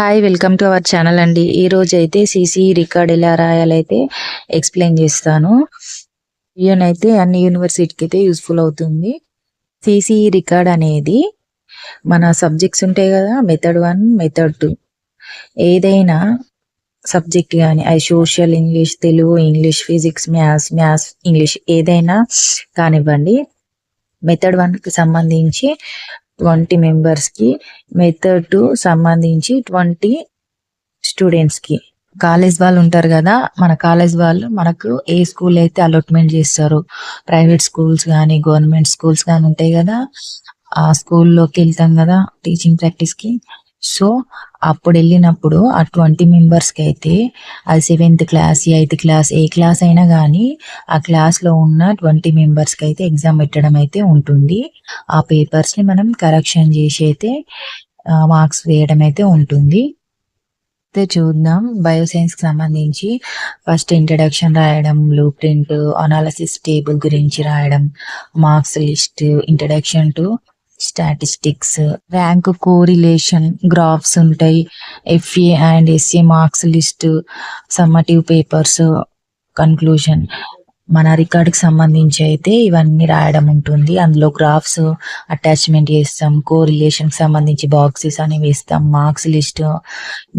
Hi welcome to our channel అండి. ఈ రోజు అయితే సిసి రికార్డ్ ఎలా రాయాలైతే ఎక్స్ప్లెయిన్ చేస్తాను. ఈయనైతే అన్ని యూనివర్సిటీకి అయితే యూస్ఫుల్ అవుతుంది. సిసి రికార్డ్ అనేది మన సబ్జెక్ట్స్ ఉంటాయి కదా, మెథడ్ 1 మెథడ్ 2 ఏదైనా సబ్జెక్ట్ కానీ అది social, English, Telugu, English, physics, maths, English ఏదైనా కానివ్వండి. మెథడ్ 1కి సంబంధించి 20 మెంబర్స్కి, మెథడ్ 2 సంబంధించి 20 స్టూడెంట్స్కి. కాలేజ్ వాళ్ళు ఉంటారు కదా, మన కాలేజ్ వాళ్ళు మనకు ఏ స్కూల్ అయితే అలాట్మెంట్ చేస్తారో, ప్రైవేట్ స్కూల్స్ కానీ గవర్నమెంట్ స్కూల్స్ కానీ ఉంటాయి కదా, ఆ స్కూల్లోకి వెళ్తాం కదా టీచింగ్ ప్రాక్టీస్కి. సో అప్పుడు వెళ్ళినప్పుడు ఆ 20 మెంబర్స్కి అయితే అది 7th క్లాస్, 8th క్లాస్, ఏ క్లాస్ అయినా కానీ ఆ క్లాస్లో ఉన్న 20 మెంబర్స్కి అయితే ఎగ్జామ్ పెట్టడం అయితే ఉంటుంది. ఆ పేపర్స్ని మనం కరెక్షన్ చేసి అయితే మార్క్స్ వేయడం అయితే ఉంటుంది. అయితే చూద్దాం. బయోసైన్స్కి సంబంధించి ఫస్ట్ ఇంట్రడక్షన్ రాయడం, బ్లూ ప్రింట్, అనాలసిస్ టేబుల్ గురించి రాయడం, marks list, introduction to statistics, rank correlation, graphs ఉంటాయి, FA and SA marks list, summative papers, conclusion. మన రికార్డుకి సంబంధించి అయితే ఇవన్నీ రాయడం ఉంటుంది. అందులో గ్రాఫ్స్ అటాచ్మెంట్ చేస్తాం, కోరిలేషన్కి సంబంధించి బాక్సెస్ అని వేస్తాం, మార్క్స్ లిస్ట్,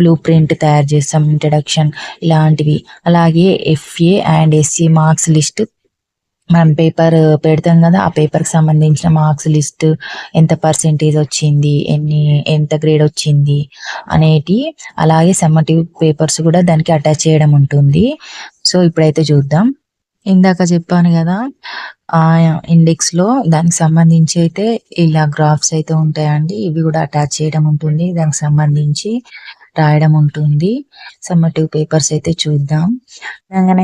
బ్లూ ప్రింట్ తయారు చేస్తాం, ఇంట్రడక్షన్ ఇలాంటివి. అలాగే FA and SA marks list మనం పేపర్ పెడతాం కదా, ఆ పేపర్కి సంబంధించిన మార్క్స్ లిస్ట్, ఎంత పర్సెంటేజ్ వచ్చింది, ఎంత గ్రేడ్ వచ్చింది అనేటి. అలాగే సమ్మటివ్ పేపర్స్ కూడా దానికి అటాచ్ చేయడం ఉంటుంది. సో ఇప్పుడైతే చూద్దాం. ఇందాక చెప్పాను కదా, ఆ ఇండెక్స్లో దానికి సంబంధించి అయితే ఇలా గ్రాఫ్స్ అయితే ఉంటాయండి. ఇవి కూడా అటాచ్ చేయడం ఉంటుంది, దానికి సంబంధించి రాయడం ఉంటుంది. సమ్మటివ్ పేపర్స్ అయితే చూద్దాం.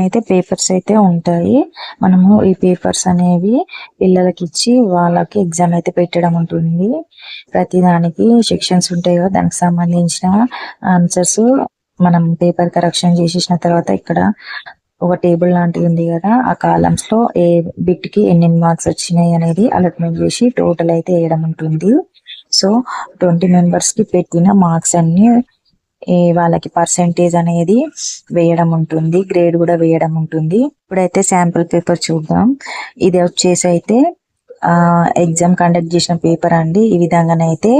అయితే పేపర్స్ అయితే ఉంటాయి. మనము ఈ పేపర్స్ అనేవి పిల్లలకి ఇచ్చి వాళ్ళకి ఎగ్జామ్ అయితే పెట్టడం ఉంటుంది. ప్రతిదానికి సెక్షన్స్ ఉంటాయి కదా, దానికి సంబంధించిన ఆన్సర్స్ మనం పేపర్ కరెక్షన్ చేసేసిన తర్వాత ఇక్కడ ఒక టేబుల్ లాంటిది ఉంది కదా, ఆ కాలమ్స్ లో ఏ బిట్ కి ఎన్ని మార్క్స్ వచ్చినాయి అనేది అలాట్మెంట్ చేసి టోటల్ అయితే వేయడం ఉంటుంది. సో 20 మెంబర్స్ కి పెట్టిన మార్క్స్ అన్ని వాళ్ళకి పర్సెంటేజ్ అనేది వేయడం ఉంటుంది, గ్రేడ్ కూడా వేయడం ఉంటుంది. ఇప్పుడైతే శాంపుల్ పేపర్ చూద్దాం. ఇది వచ్చేసి అయితే ఎగ్జామ్ కండక్ట్ చేసిన పేపర్ అండి. ఈ విధంగానైతే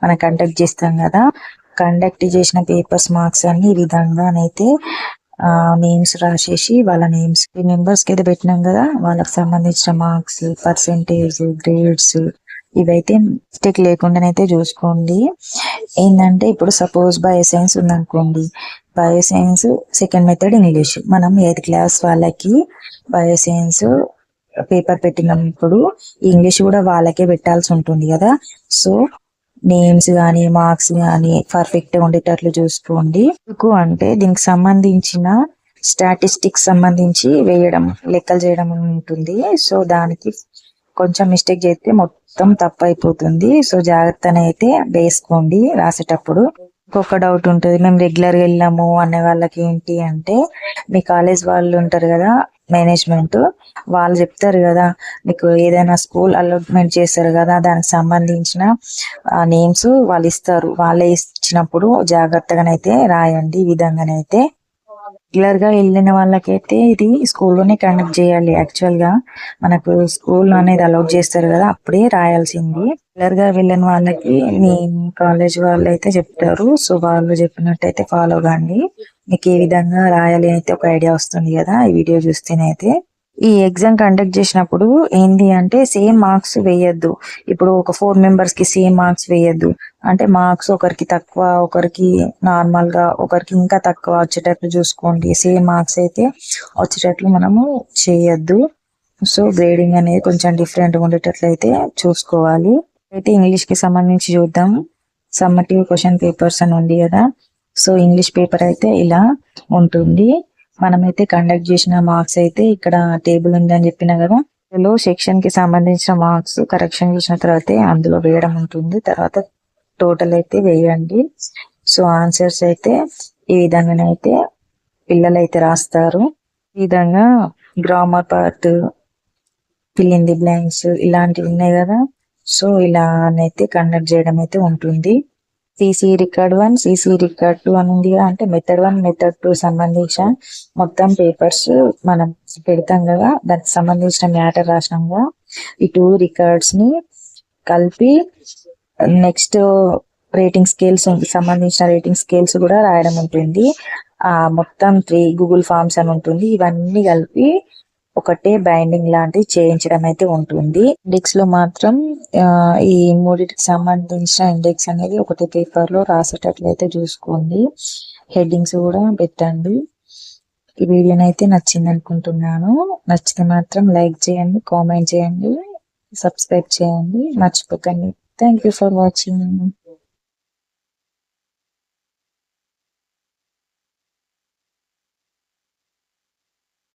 మనం కండక్ట్ చేస్తాం కదా, కండక్ట్ చేసిన పేపర్స్ మార్క్స్ అన్ని ఈ విధంగానైతే నేమ్స్ రాసేసి వాళ్ళ నేమ్స్ మెంబర్స్ కి అయితే పెట్టినాం కదా, వాళ్ళకి సంబంధించిన మార్క్స్, పర్సెంటేజ్, గ్రేడ్స్ ఇవైతే మిస్టేక్ లేకుండానైతే చూసుకోండి. ఏంటంటే ఇప్పుడు సపోజ్ బయోసైన్స్ ఉందనుకోండి, బయోసైన్స్ సెకండ్ మెథడ్ ఇంగ్లీష్, మనం 8th క్లాస్ వాళ్ళకి బయోసైన్స్ పేపర్ పెట్టినప్పుడు ఇంగ్లీష్ కూడా వాళ్ళకే పెట్టాల్సి ఉంటుంది కదా. సో నేమ్స్ కానీ మార్క్స్ కానీ పర్ఫెక్ట్ ఉండేటట్లు చూసుకోండి. ఎందుకు అంటే దీనికి సంబంధించిన స్టాటిస్టిక్స్ సంబంధించి వేయడం, లెక్కలు చేయడం ఉంటుంది. సో దానికి కొంచెం మిస్టేక్ చేస్తే మొత్తం తప్పు అయిపోతుంది. సో జాగ్రత్తనైతే వేసుకోండి రాసేటప్పుడు. ఇంకొక డౌట్ ఉంటుంది, మేము రెగ్యులర్గా వెళ్ళాము అనే వాళ్ళకి ఏంటి అంటే, మీ కాలేజ్ వాళ్ళు ఉంటారు కదా మేనేజ్మెంట్, వాళ్ళు చెప్తారు కదా మీకు ఏదైనా స్కూల్ అలాట్మెంట్ చేస్తారు కదా, దానికి సంబంధించిన నేమ్స్ వాళ్ళు ఇస్తారు. వాళ్ళే ఇచ్చినప్పుడు జాగ్రత్తగానైతే రాయండి. ఈ విధంగానైతే రెగ్యులర్ గా వెళ్ళిన వాళ్ళకైతే ఇది స్కూల్లోనే కండక్ట్ చేయాలి. యాక్చువల్ గా మనకు స్కూల్ అనేది అలౌట్ చేస్తారు కదా, అప్పుడే రాయాల్సింది. రెగ్యులర్ గా వెళ్ళిన వాళ్ళకి మీ కాలేజ్ వాళ్ళు అయితే చెప్తారు. సో వాళ్ళు చెప్పినట్టయితే ఫాలో కాండి. మీకు ఏ విధంగా రాయాలి అయితే ఒక ఐడియా వస్తుంది కదా ఈ వీడియో చూస్తేనైతే. ఈ ఎగ్జామ్ కండక్ట్ చేసినప్పుడు ఏంటి అంటే సేమ్ మార్క్స్ వేయద్దు. ఇప్పుడు ఒక 4 మెంబర్స్ కి సేమ్ మార్క్స్ వేయద్దు. అంటే మార్క్స్ ఒకరికి తక్కువ, ఒకరికి నార్మల్ గా, ఒకరికి ఇంకా తక్కువ వచ్చేటట్లు చూసుకోండి. సేమ్ మార్క్స్ అయితే వచ్చేటట్లు మనము చేయొద్దు. సో గ్రేడింగ్ అనేది కొంచెం డిఫరెంట్ ఉండేటట్లు అయితే చూసుకోవాలి. అయితే ఇంగ్లీష్ కి సంబంధించి చూద్దాం. సమ్మటివ్ క్వశ్చన్ పేపర్స్ అని ఉంది కదా, సో ఇంగ్లీష్ పేపర్ అయితే ఇలా ఉంటుంది. మనమైతే కండక్ట్ చేసిన మార్క్స్ అయితే ఇక్కడ టేబుల్ ఉందని చెప్పిన కదా, ఇందులో సెక్షన్ కి సంబంధించిన మార్క్స్ కరెక్షన్ చేసిన తర్వాత అందులో వేయడం ఉంటుంది. తర్వాత టోటల్ అయితే వేయండి. సో ఆన్సర్స్ అయితే ఈ విధంగానైతే పిల్లలైతే రాస్తారు. ఈ విధంగా grammar part, fill in the blanks ఇలాంటివి ఉన్నాయి కదా, సో ఇలానైతే కండక్ట్ చేయడం అయితే ఉంటుంది. సీసీ రికార్డ్ 1, సీసీ రికార్డ్ 2 అని ఉంది. అంటే మెథడ్ 1, మెథడ్ 2 సంబంధించిన మొత్తం పేపర్స్ మనం పెడతాం కదా, దానికి సంబంధించిన మ్యాటర్ రాసినాంగా. ఈ 2 రికార్డ్స్ ని కలిపి నెక్స్ట్ రేటింగ్ స్కేల్స్ సంబంధించిన రేటింగ్ స్కేల్స్ కూడా రాయడం ఉంటుంది. మొత్తం 3 గూగుల్ ఫామ్స్ అని ఉంటుంది. ఇవన్నీ కలిపి ఒకటే బైండింగ్ లాంటివి చేయించడం అయితే ఉంటుంది. ఇండెక్స్ లో మాత్రం ఈ మూడింటికి సంబంధించిన ఇండెక్స్ అనేది ఒకటి పేపర్ లో రాసేటట్లయితే చూసుకోండి. హెడ్డింగ్స్ కూడా పెట్టండి. ఈ వీడియోని అయితే నచ్చింది అనుకుంటున్నాను. నచ్చితే మాత్రం లైక్ చేయండి, కామెంట్ చేయండి, సబ్స్క్రైబ్ చేయండి, మర్చిపోకండి. Thank you for watching.